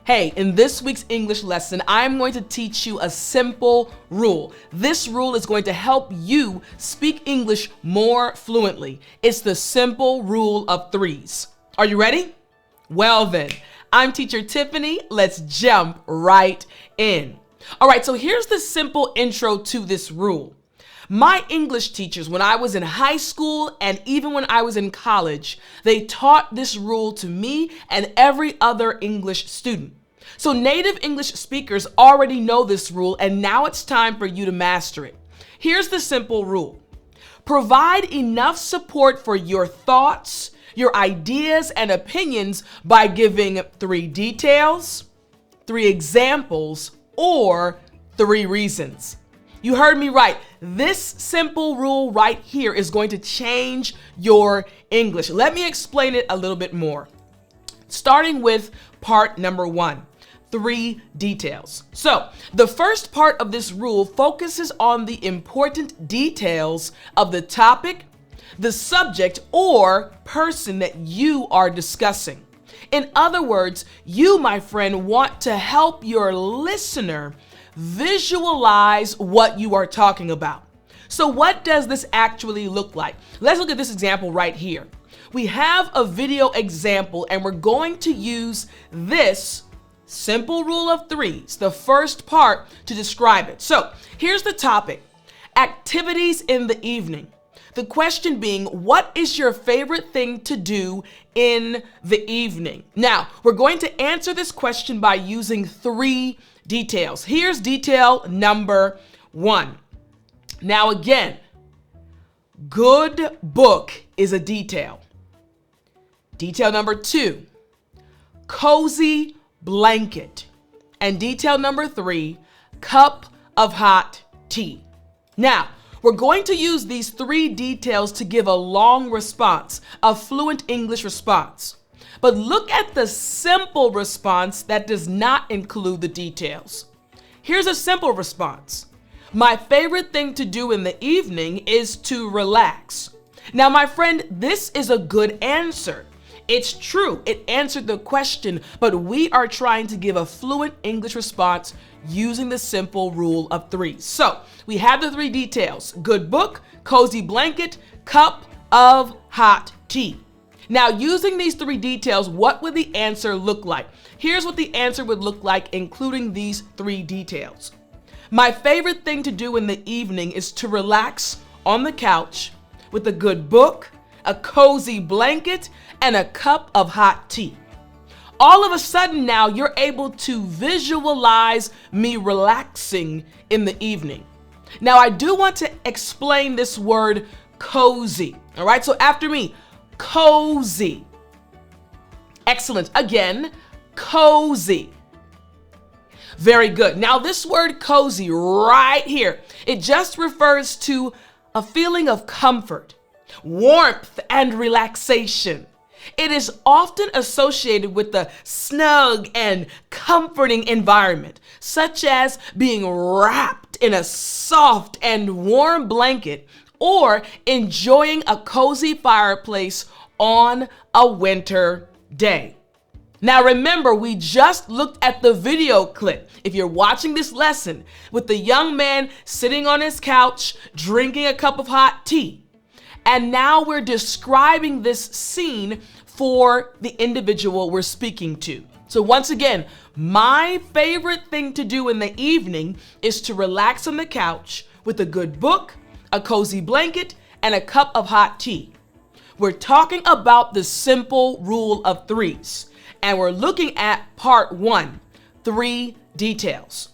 Hey, in this week's English lesson, I'm going to teach you a simple rule. This rule is going to help you speak English more fluently. It's the simple rule of threes. Are you ready? Well then, I'm teacher Tiffany. Let's jump right in. All right, so here's the simple intro to this rule. My English teachers, when I was in high school and even when I was in college, they taught this rule to me and every other English student. So native English speakers already know this rule, and now it's time for you to master it. Here's the simple rule. Provide enough support for your thoughts, your ideas, and opinions by giving 3 details, 3 examples, or 3 reasons. You heard me right. This simple rule right here is going to change your English. Let me explain it a little bit more. Starting with part number 1, 3 details. So the first part of this rule focuses on the important details of the topic, the subject, or person that you are discussing. In other words, you, my friend, want to help your listener visualize what you are talking about. So what does this actually look like? Let's look at this example right here. We have a video example and we're going to use this simple rule of threes, the first part, to describe it. So here's the topic: activities in the evening. The question being, what is your favorite thing to do in the evening? Now, we're going to answer this question by using 3 details. Here's detail number 1. Now again, good book is a detail. Detail number 2, cozy blanket. And detail number 3, cup of hot tea. Now, we're going to use these 3 details to give a long response, a fluent English response. But look at the simple response that does not include the details. Here's a simple response. My favorite thing to do in the evening is to relax. Now, my friend, this is a good answer. It's true, it answered the question, but we are trying to give a fluent English response using the simple rule of 3. So we have the 3 details: good book, cozy blanket, cup of hot tea. Now, using these 3 details, what would the answer look like? Here's what the answer would look like, including these 3 details. My favorite thing to do in the evening is to relax on the couch with a good book, a cozy blanket, and a cup of hot tea. All of a sudden now, you're able to visualize me relaxing in the evening. Now, I do want to explain this word cozy. All right, so after me, cozy. Excellent. Again, cozy. Very good. Now, this word cozy right here, it just refers to a feeling of comfort, warmth, and relaxation. It is often associated with a snug and comforting environment, such as being wrapped in a soft and warm blanket or enjoying a cozy fireplace on a winter day. Now remember, we just looked at the video clip, if you're watching this lesson, with the young man sitting on his couch drinking a cup of hot tea. And now we're describing this scene for the individual we're speaking to. So once again, my favorite thing to do in the evening is to relax on the couch with a good book, a cozy blanket, and a cup of hot tea. We're talking about the simple rule of threes, and we're looking at part 1, 3 details.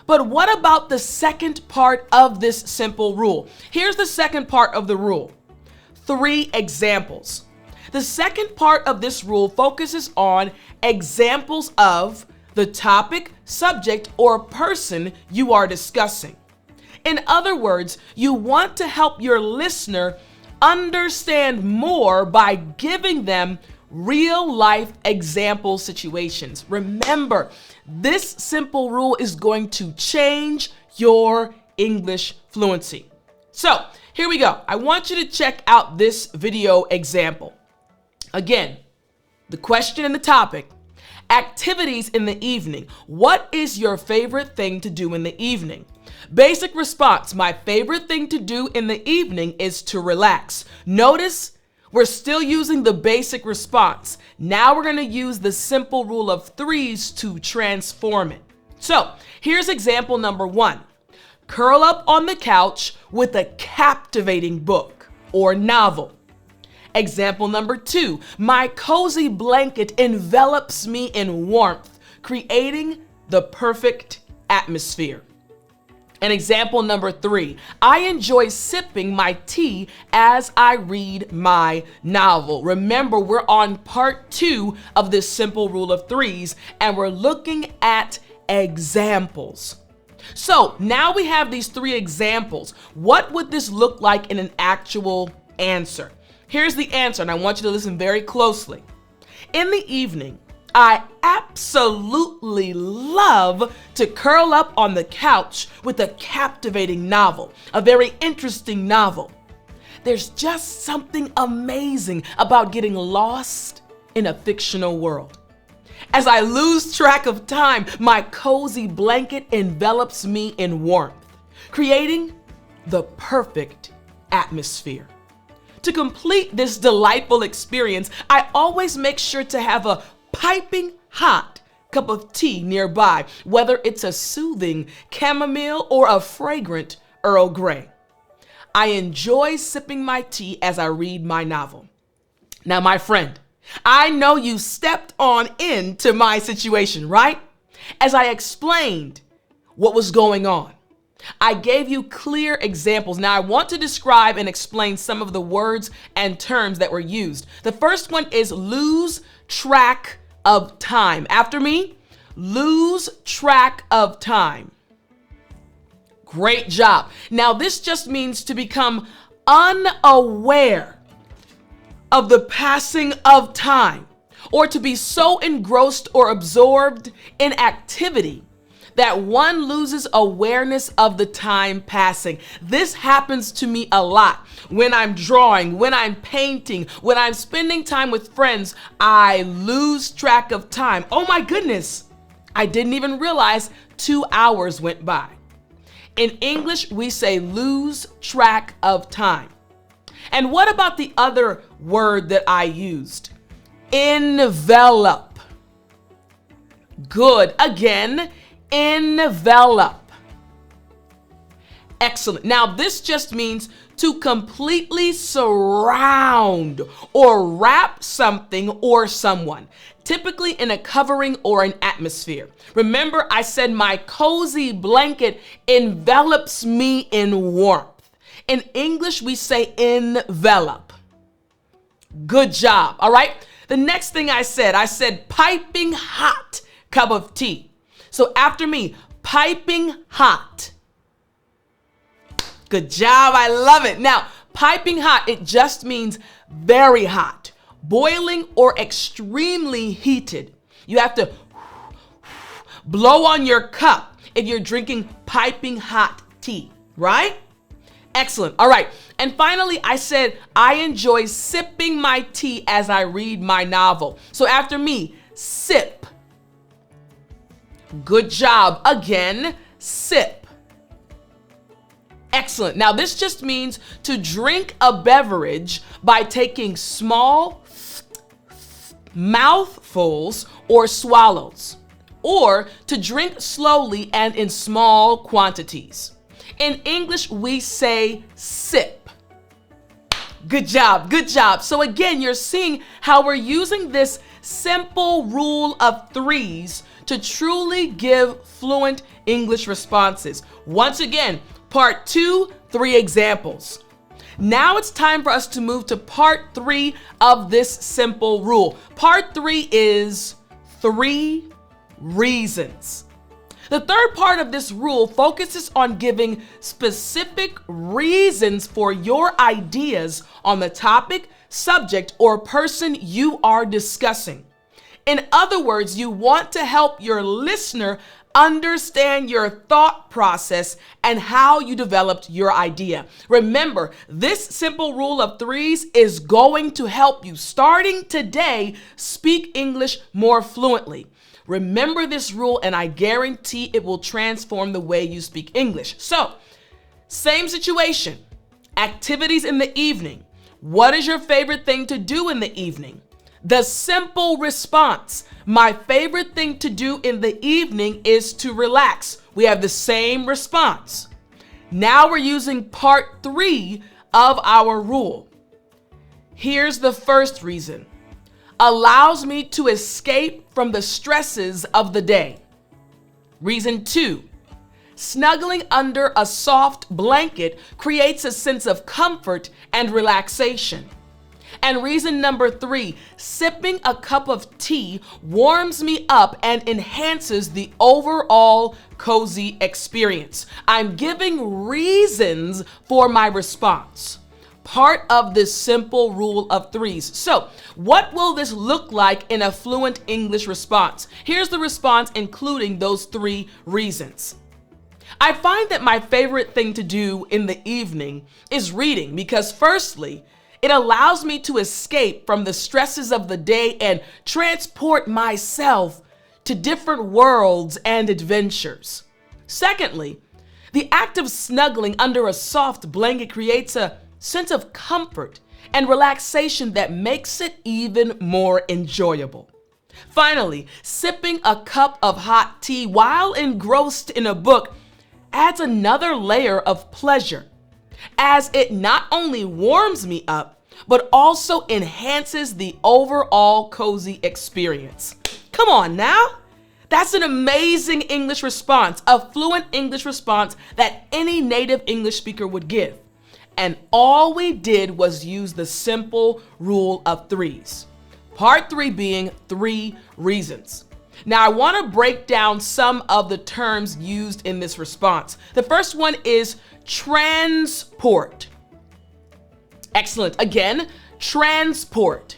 But what about the second part of this simple rule? Here's the second part of the rule: 3 examples. The second part of this rule focuses on examples of the topic, subject, or person you are discussing. In other words, you want to help your listener understand more by giving them real-life example situations. Remember, this simple rule is going to change your English fluency. So here we go. I want you to check out this video example. Again, the question and the topic: Activities in the evening. What is your favorite thing to do in the evening? Basic response. My favorite thing to do in the evening is to relax. Notice we're still using the basic response. Now we're going to use the simple rule of threes to transform it. So here's example number 1. Curl up on the couch with a captivating book or novel. Example number 2, my cozy blanket envelops me in warmth, creating the perfect atmosphere. And example number 3, I enjoy sipping my tea as I read my novel. Remember, we're on part 2 of this simple rule of threes, and we're looking at examples. So now we have these 3 examples. What would this look like in an actual answer? Here's the answer, and I want you to listen very closely. In the evening, I absolutely love to curl up on the couch with a captivating novel, a very interesting novel. There's just something amazing about getting lost in a fictional world. As I lose track of time, my cozy blanket envelops me in warmth, creating the perfect atmosphere. To complete this delightful experience, I always make sure to have a piping hot cup of tea nearby, whether it's a soothing chamomile or a fragrant Earl Grey. I enjoy sipping my tea as I read my novel. Now, my friend, I know you stepped on into my situation, right? As I explained what was going on, I gave you clear examples. Now I want to describe and explain some of the words and terms that were used. The first one is lose track of time. After me, lose track of time. Great job. Now this just means to become unaware of the passing of time, or to be so engrossed or absorbed in activity that one loses awareness of the time passing. This happens to me a lot when I'm drawing, when I'm painting, when I'm spending time with friends. I lose track of time. Oh my goodness, I didn't even realize 2 hours went by. In English, we say lose track of time. And what about the other word that I used? Envelop. Good. Again, envelop. Excellent. Now, this just means to completely surround or wrap something or someone, typically in a covering or an atmosphere. Remember, I said my cozy blanket envelops me in warmth. In English, we say envelop. Good job. All right. The next thing I said piping hot cup of tea. So after me, piping hot. Good job. I love it. Now, piping hot, it just means very hot, boiling or extremely heated. You have to blow on your cup if you're drinking piping hot tea, right? Excellent. All right. And finally, I said I enjoy sipping my tea as I read my novel. So after me, sip. Good job. Again, sip. Excellent. Now, this just means to drink a beverage by taking small mouthfuls or swallows, or to drink slowly and in small quantities. In English, we say sip. Good job. Good job. So again, you're seeing how we're using this simple rule of threes to truly give fluent English responses. Once again, part 2, 3 examples. Now it's time for us to move to part 3 of this simple rule. Part 3 is 3 reasons. The third part of this rule focuses on giving specific reasons for your ideas on the topic, subject, or person you are discussing. In other words, you want to help your listener understand your thought process and how you developed your idea. Remember, this simple rule of threes is going to help you, starting today, speak English more fluently. Remember this rule, and I guarantee it will transform the way you speak English. So, same situation. Activities in the evening. What is your favorite thing to do in the evening? The simple response. My favorite thing to do in the evening is to relax. We have the same response. Now we're using part 3 of our rule. Here's the first reason. Allows me to escape from the stresses of the day. Reason 2. Snuggling under a soft blanket creates a sense of comfort and relaxation. And reason number 3, sipping a cup of tea warms me up and enhances the overall cozy experience. I'm giving reasons for my response. Part of this simple rule of 3s. So, what will this look like in a fluent English response? Here's the response including those 3 reasons. I find that my favorite thing to do in the evening is reading because firstly, it allows me to escape from the stresses of the day and transport myself to different worlds and adventures. Secondly, the act of snuggling under a soft blanket creates a sense of comfort and relaxation that makes it even more enjoyable. Finally, sipping a cup of hot tea while engrossed in a book adds another layer of pleasure, as it not only warms me up, but also enhances the overall cozy experience. Come on now. That's an amazing English response, a fluent English response that any native English speaker would give. And all we did was use the simple rule of 3s. Part 3 being 3 reasons. Now, I want to break down some of the terms used in this response. The first one is transport. Excellent. Again, transport.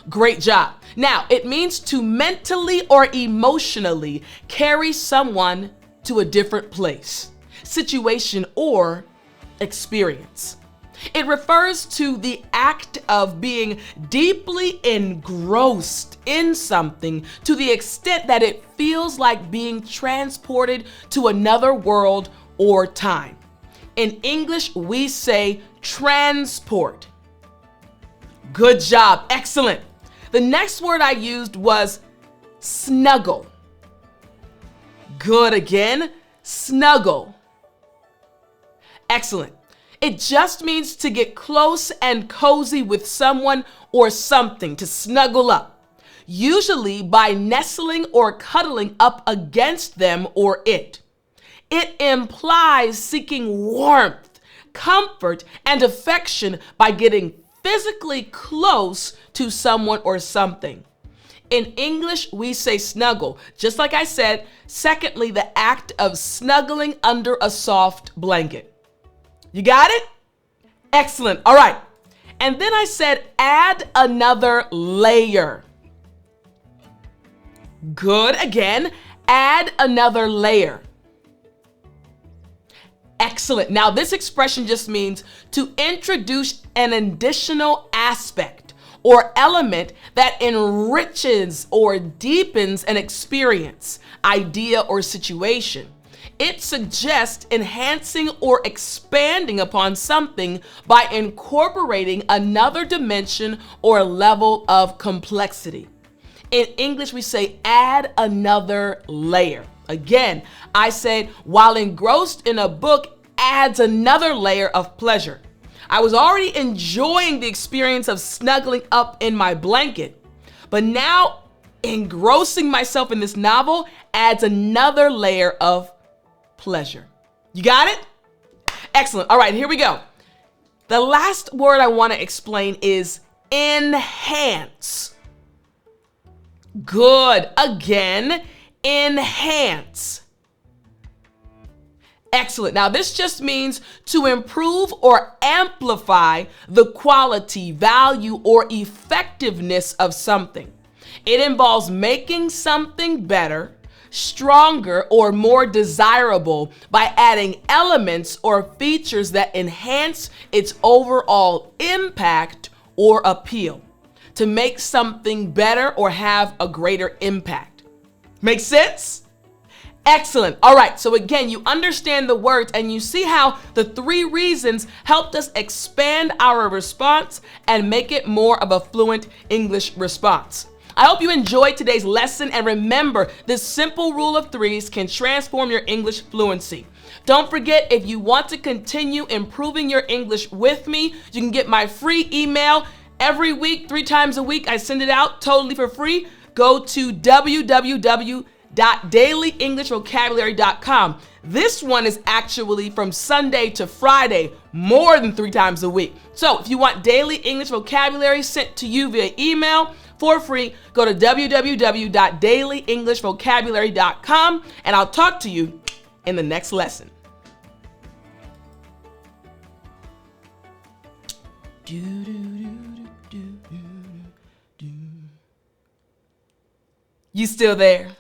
Great job. Now, it means to mentally or emotionally carry someone to a different place, situation, or experience. It refers to the act of being deeply engrossed in something to the extent that it feels like being transported to another world or time. In English, we say transport. Good job. Excellent. The next word I used was snuggle. Good again. Snuggle. Excellent. It just means to get close and cozy with someone or something, to snuggle up, usually by nestling or cuddling up against them or it. It implies seeking warmth, comfort, and affection by getting physically close to someone or something. In English, we say snuggle, just like I said. Secondly, the act of snuggling under a soft blanket. You got it? Excellent. All right. And then I said, add another layer. Good. Again, add another layer. Excellent. Now, this expression just means to introduce an additional aspect or element that enriches or deepens an experience, idea, or situation. It suggests enhancing or expanding upon something by incorporating another dimension or level of complexity. In English, we say add another layer. Again, I said while engrossed in a book adds another layer of pleasure. I was already enjoying the experience of snuggling up in my blanket, but now engrossing myself in this novel adds another layer of pleasure. You got it? Excellent. All right, here we go. The last word I want to explain is enhance. Good. Again, enhance. Excellent. Now, this just means to improve or amplify the quality, value, or effectiveness of something. It involves making something better, stronger, or more desirable by adding elements or features that enhance its overall impact or appeal. to make something better or have a greater impact. Make sense? Excellent. All right. So again, you understand the words and you see how the 3 reasons helped us expand our response and make it more of a fluent English response. I hope you enjoyed today's lesson, and remember, this simple rule of 3s can transform your English fluency. Don't forget, if you want to continue improving your English with me, you can get my free email every week, 3 times a week. I send it out totally for free. Go to www.dailyenglishvocabulary.com. This one is actually from Sunday to Friday, more than 3 times a week. So if you want daily English vocabulary sent to you via email for free, go to www.dailyenglishvocabulary.com, and I'll talk to you in the next lesson. You still there?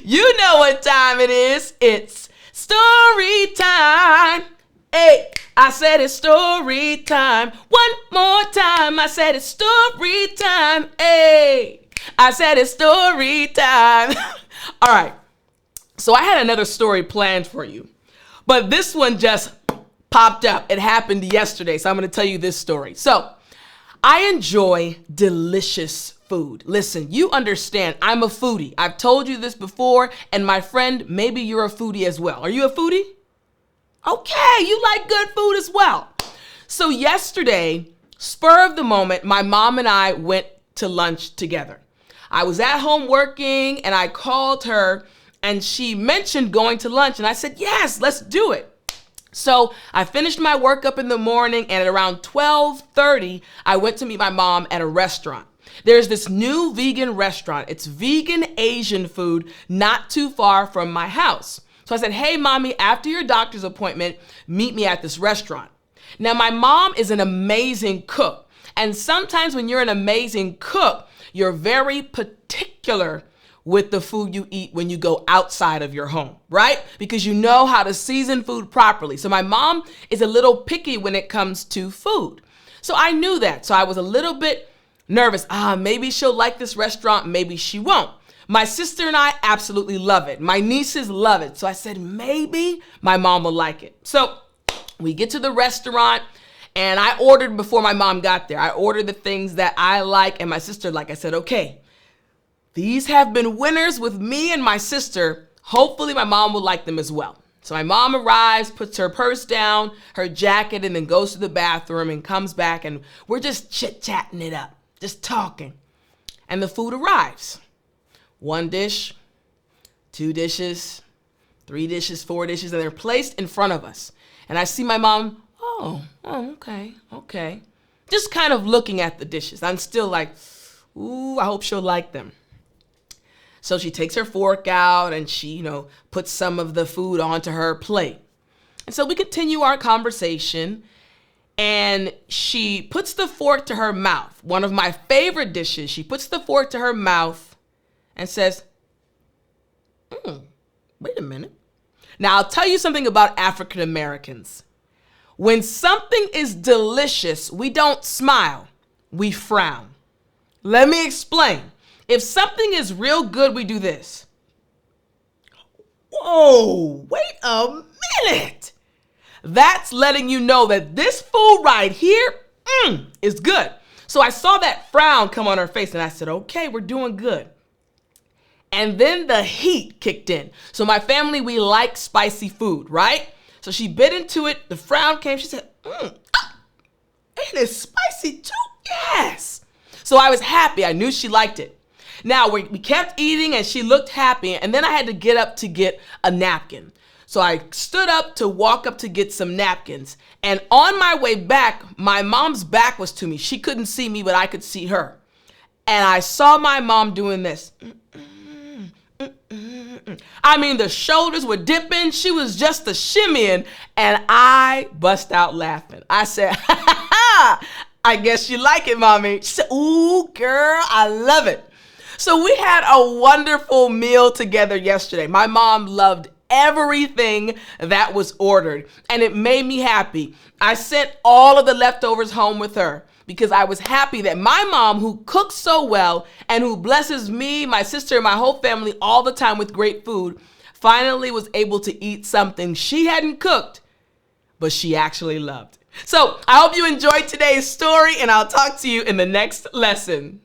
You know what time it is. It's story time. Hey, I said it's story time. One more time. I said it's story time. Hey, I said it's story time. All right. So I had another story planned for you, but this one just popped up. It happened yesterday, so I'm going to tell you this story. So I enjoy delicious food. Listen, you understand, I'm a foodie. I've told you this before, and my friend, maybe you're a foodie as well. Are you a foodie? Okay, you like good food as well. So yesterday, spur of the moment, my mom and I went to lunch together. I was at home working, and I called her, and she mentioned going to lunch, and I said, yes, let's do it. So I finished my work up in the morning, and at around 12:30, I went to meet my mom at a restaurant. There's this new vegan restaurant. It's vegan Asian food not too far from my house. So I said, hey, mommy, after your doctor's appointment, meet me at this restaurant. Now, my mom is an amazing cook. And sometimes when you're an amazing cook, you're very particular with the food you eat when you go outside of your home, right? Because you know how to season food properly. So my mom is a little picky when it comes to food. So I knew that. So I was a little bit nervous. Maybe she'll like this restaurant, maybe she won't. My sister and I absolutely love it. My nieces love it. So I said, maybe my mom will like it. So we get to the restaurant, and I ordered before my mom got there. I ordered the things that I like and my sister like. I said, okay, these have been winners with me and my sister. Hopefully my mom will like them as well. So my mom arrives, puts her purse down, her jacket, and then goes to the bathroom and comes back, and we're just chit-chatting it up, just talking. And the food arrives. 1 dish, 2 dishes, 3 dishes, 4 dishes, and they're placed in front of us. And I see my mom, okay. Just kind of looking at the dishes. I'm still like, ooh, I hope she'll like them. So she takes her fork out and she, puts some of the food onto her plate. And so we continue our conversation, and she puts the fork to her mouth. One of my favorite dishes, she puts the fork to her mouth and says, wait a minute. Now, I'll tell you something about African Americans. When something is delicious, we don't smile, we frown. Let me explain. If something is real good, we do this. Whoa, wait a minute. That's letting you know that this food right here is good. So I saw that frown come on her face, and I said, okay, we're doing good. And then the heat kicked in. So my family, we like spicy food, right? So she bit into it. The frown came. She said, it is spicy too? Yes. So I was happy. I knew she liked it. Now we kept eating, and she looked happy. And then I had to get up to get a napkin. So I stood up to walk up to get some napkins. And on my way back, my mom's back was to me. She couldn't see me, but I could see her. And I saw my mom doing this. I mean, the shoulders were dipping. She was just a shimmying, and I bust out laughing. I said, I guess you like it, mommy. She said, ooh, girl, I love it. So we had a wonderful meal together yesterday. My mom loved everything that was ordered, and it made me happy. I sent all of the leftovers home with her. because I was happy that my mom, who cooks so well and who blesses me, my sister, and my whole family all the time with great food, finally was able to eat something she hadn't cooked, but she actually loved. So I hope you enjoyed today's story, and I'll talk to you in the next lesson.